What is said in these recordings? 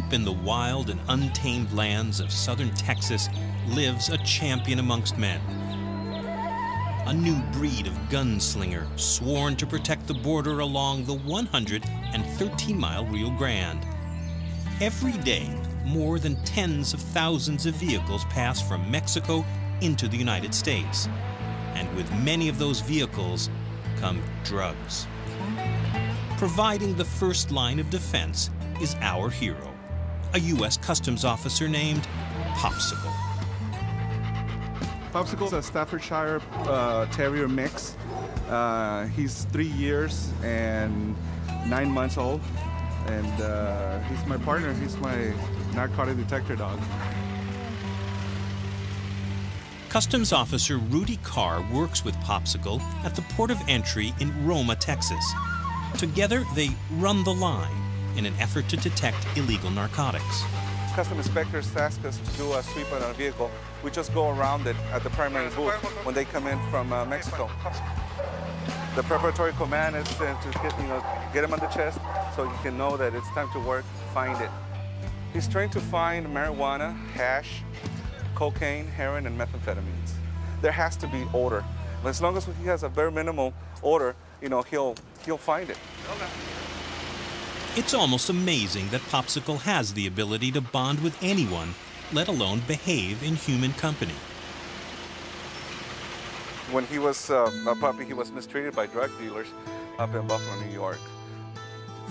Deep in the wild and untamed lands of southern Texas lives a champion amongst men. A new breed of gunslinger sworn to protect the border along the 113-mile Rio Grande. Every day, more than tens of thousands of vehicles pass from Mexico into the United States. And with many of those vehicles come drugs. Providing the first line of defense is our hero, a U.S. Customs officer named Popsicle. Popsicle's a Staffordshire Terrier mix. He's 3 years and 9 months old, and he's my partner. He's my narcotic detector dog. Customs Officer Rudy Carr works with Popsicle at the port of entry in Roma, Texas. Together, they run the line in an effort to detect illegal narcotics. Customs inspectors ask us to do a sweep on our vehicle. We just go around it at the primary booth when they come in from Mexico. The preparatory command is to get him on the chest so he can know that it's time to work, find it. He's trained to find marijuana, hash, cocaine, heroin, and methamphetamines. There has to be odor. But as long as he has a very minimal odor, he'll find it. It's almost amazing that Popsicle has the ability to bond with anyone, let alone behave in human company. When he was a puppy, he was mistreated by drug dealers up in Buffalo, New York.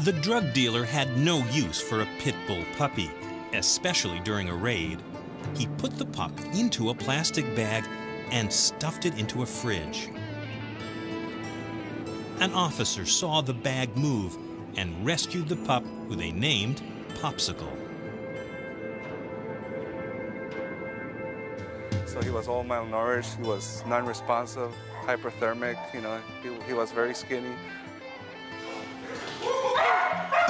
The drug dealer had no use for a pit bull puppy, especially during a raid. He put the pup into a plastic bag and stuffed it into a fridge. An officer saw the bag move and rescued the pup, who they named Popsicle. So he was all malnourished, he was non-responsive, hyperthermic, he was very skinny.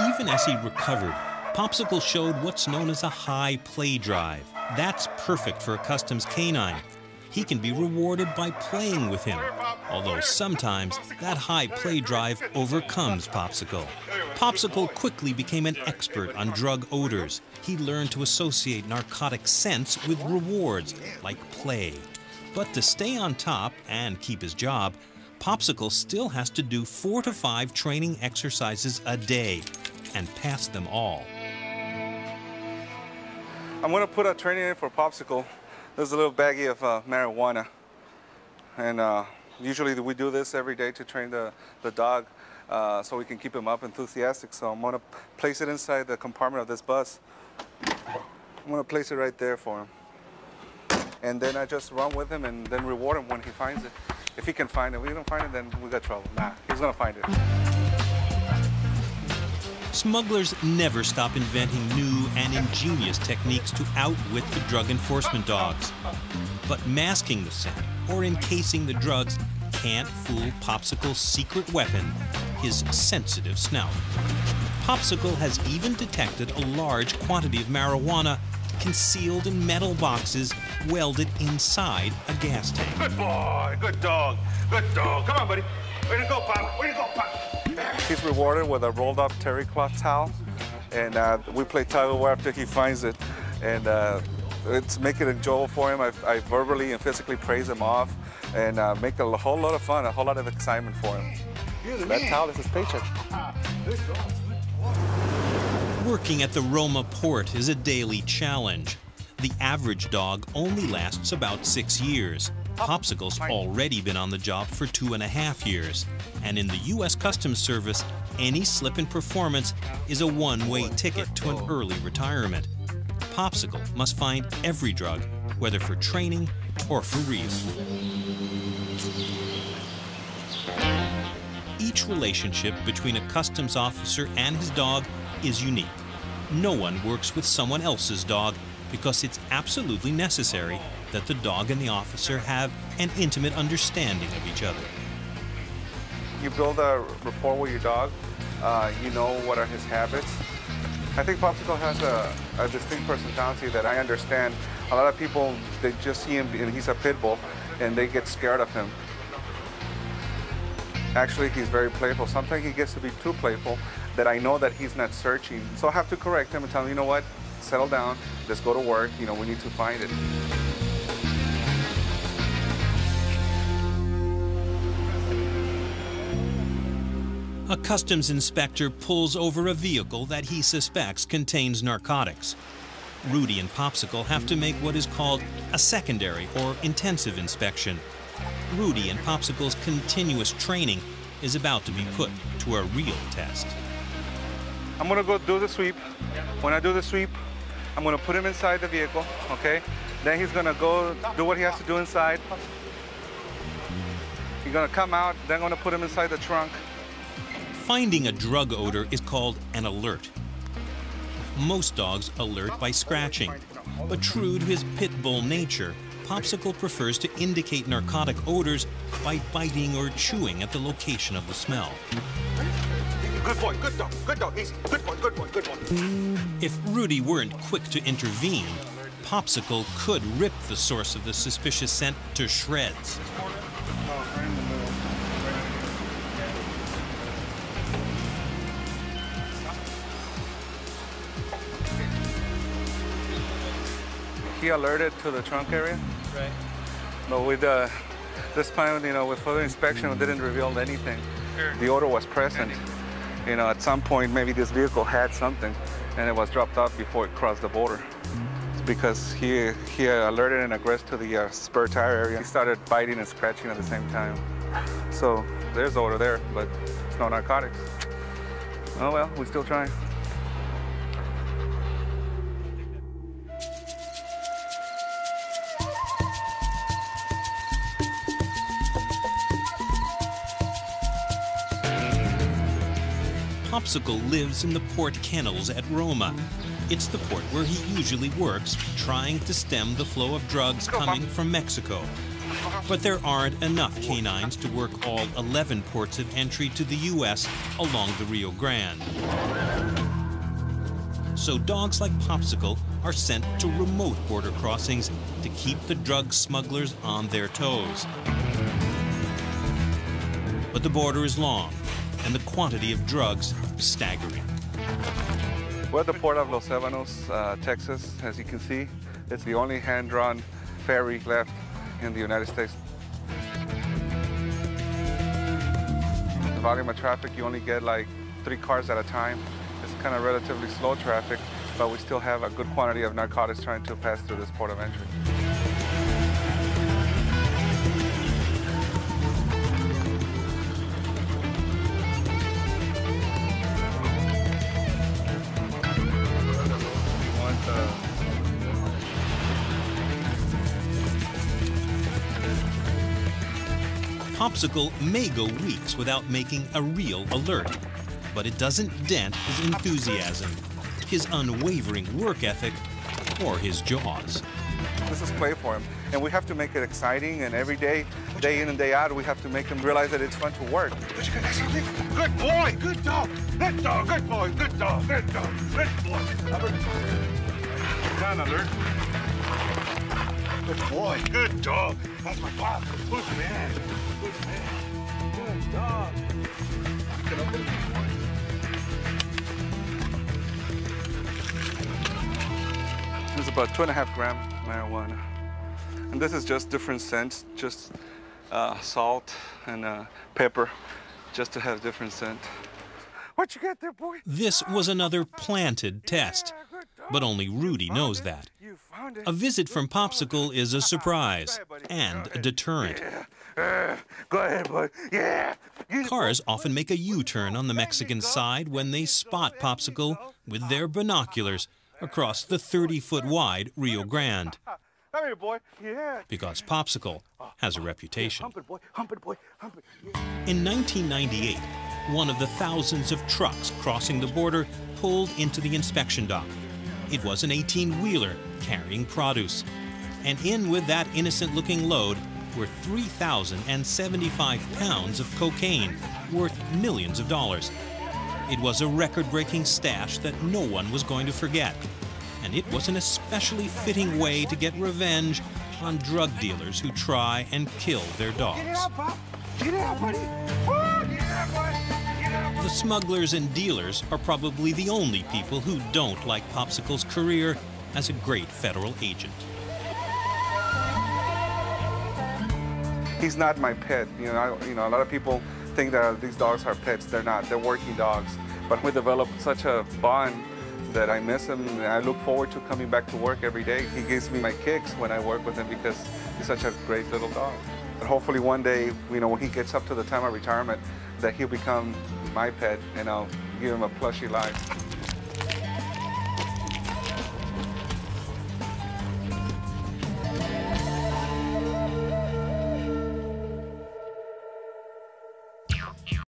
Even as he recovered, Popsicle showed what's known as a high play drive. That's perfect for a customs canine. He can be rewarded by playing with him, although sometimes that high play drive overcomes Popsicle. Popsicle quickly became an expert on drug odors. He learned to associate narcotic scents with rewards, like play. But to stay on top and keep his job, Popsicle still has to do 4 to 5 training exercises a day and pass them all. I'm going to put a training in for Popsicle. There's a little baggie of marijuana, and usually we do this every day to train the dog so we can keep him up enthusiastic. So I'm going to place it inside the compartment of this bus. I'm going to place it right there for him. And then I just run with him and then reward him when he finds it. If he can find it. If we don't find it, then we got trouble. Nah, he's going to find it. Smugglers never stop inventing new and ingenious techniques to outwit the drug enforcement dogs. But masking the scent or encasing the drugs can't fool Popsicle's secret weapon, his sensitive snout. Popsicle has even detected a large quantity of marijuana concealed in metal boxes welded inside a gas tank. Good boy, good dog, good dog. Come on, buddy. Way to go, Pop. Way to go, Pop. He's rewarded with a rolled up terry cloth towel, and we play tug of war after he finds it, and it's making it enjoyable for him. I verbally and physically praise him off and make a whole lot of fun, a whole lot of excitement for him. That towel is his paycheck. Working at the Roma port is a daily challenge. The average dog only lasts about 6 years. Popsicle's already been on the job for 2.5 years. And in the U.S. Customs Service, any slip in performance is a one-way ticket to an early retirement. Popsicle must find every drug, whether for training or for real. Each relationship between a customs officer and his dog is unique. No one works with someone else's dog because it's absolutely necessary that the dog and the officer have an intimate understanding of each other. You build a rapport with your dog. You know what are his habits. I think Popsicle has a distinct personality that I understand. A lot of people, they just see him and he's a pit bull and they get scared of him. Actually, he's very playful. Sometimes he gets to be too playful, that I know that he's not searching. So I have to correct him and tell him, you know what, settle down, let's go to work, you know, we need to find it. A customs inspector pulls over a vehicle that he suspects contains narcotics. Rudy and Popsicle have to make what is called a secondary or intensive inspection. Rudy and Popsicle's continuous training is about to be put to a real test. I'm gonna go do the sweep. When I do the sweep, I'm gonna put him inside the vehicle, okay? Then he's gonna go do what he has to do inside. He's gonna come out, then I'm gonna put him inside the trunk. Finding a drug odor is called an alert. Most dogs alert by scratching, but true to his pit bull nature, Popsicle prefers to indicate narcotic odors by biting or chewing at the location of the smell. Good boy, good dog, easy. Good boy, good boy, good boy. If Rudy weren't quick to intervene, Popsicle could rip the source of the suspicious scent to shreds. He alerted to the trunk area. Right. But with this time, you know, with further inspection, it didn't reveal anything. Sure. The odor was present. You know, at some point, maybe this vehicle had something, and it was dropped off before it crossed the border. It's because he alerted and aggressed to the spare tire area. He started biting and scratching at the same time. So there's odor there, but it's no narcotics. Oh well, we're still trying. Popsicle lives in the port kennels at Roma. It's the port where he usually works, trying to stem the flow of drugs coming from Mexico. But there aren't enough canines to work all 11 ports of entry to the U.S. along the Rio Grande. So dogs like Popsicle are sent to remote border crossings to keep the drug smugglers on their toes. But the border is long, and the quantity of drugs is staggering. We're at the port of Los Ébanos, Texas. As you can see, it's the only hand-drawn ferry left in the United States. The volume of traffic, you only get like 3 cars at a time. It's kind of relatively slow traffic, but we still have a good quantity of narcotics trying to pass through this port of entry. Popsicle may go weeks without making a real alert, but it doesn't dent his enthusiasm, his unwavering work ethic, or his jaws. This is play for him, and we have to make it exciting, and every day, day in and day out, we have to make him realize that it's fun to work. Good boy, good dog, good dog, good boy, good dog, good dog, good boy. Down alert. Good boy, good dog. That's my pop. Good man. Good man. Good dog. Get up there. It's about 2.5 gram marijuana. And this is just different scents, just salt and pepper, just to have different scent. What you got there, boy? This was another planted test, but only Rudy knows that. A visit from Popsicle is a surprise and a deterrent. Go ahead, boy. Yeah. Cars often make a U-turn on the Mexican side when they spot Popsicle with their binoculars across the 30-foot wide Rio Grande. Come here, boy. Yeah. Because Popsicle has a reputation. Hump it, boy. Hump it, boy. Hump it. Yeah. In 1998, one of the thousands of trucks crossing the border pulled into the inspection dock. It was an 18-wheeler carrying produce. And in with that innocent-looking load were 3,075 pounds of cocaine, worth millions of dollars. It was a record-breaking stash that no one was going to forget. And it was an especially fitting way to get revenge on drug dealers who try and kill their dogs. Get out, Pop. Get out, buddy. Oh, get out, buddy. Get out, buddy. The The smugglers and dealers are probably the only people who don't like Popsicle's career as a great federal agent. He's not my pet. A lot of people think that these dogs are pets. They're not. They're working dogs. But we developed such a bond that I miss him, and I look forward to coming back to work every day. He gives me my kicks when I work with him because he's such a great little dog. And hopefully one day, when he gets up to the time of retirement, that he'll become my pet and I'll give him a plushy life.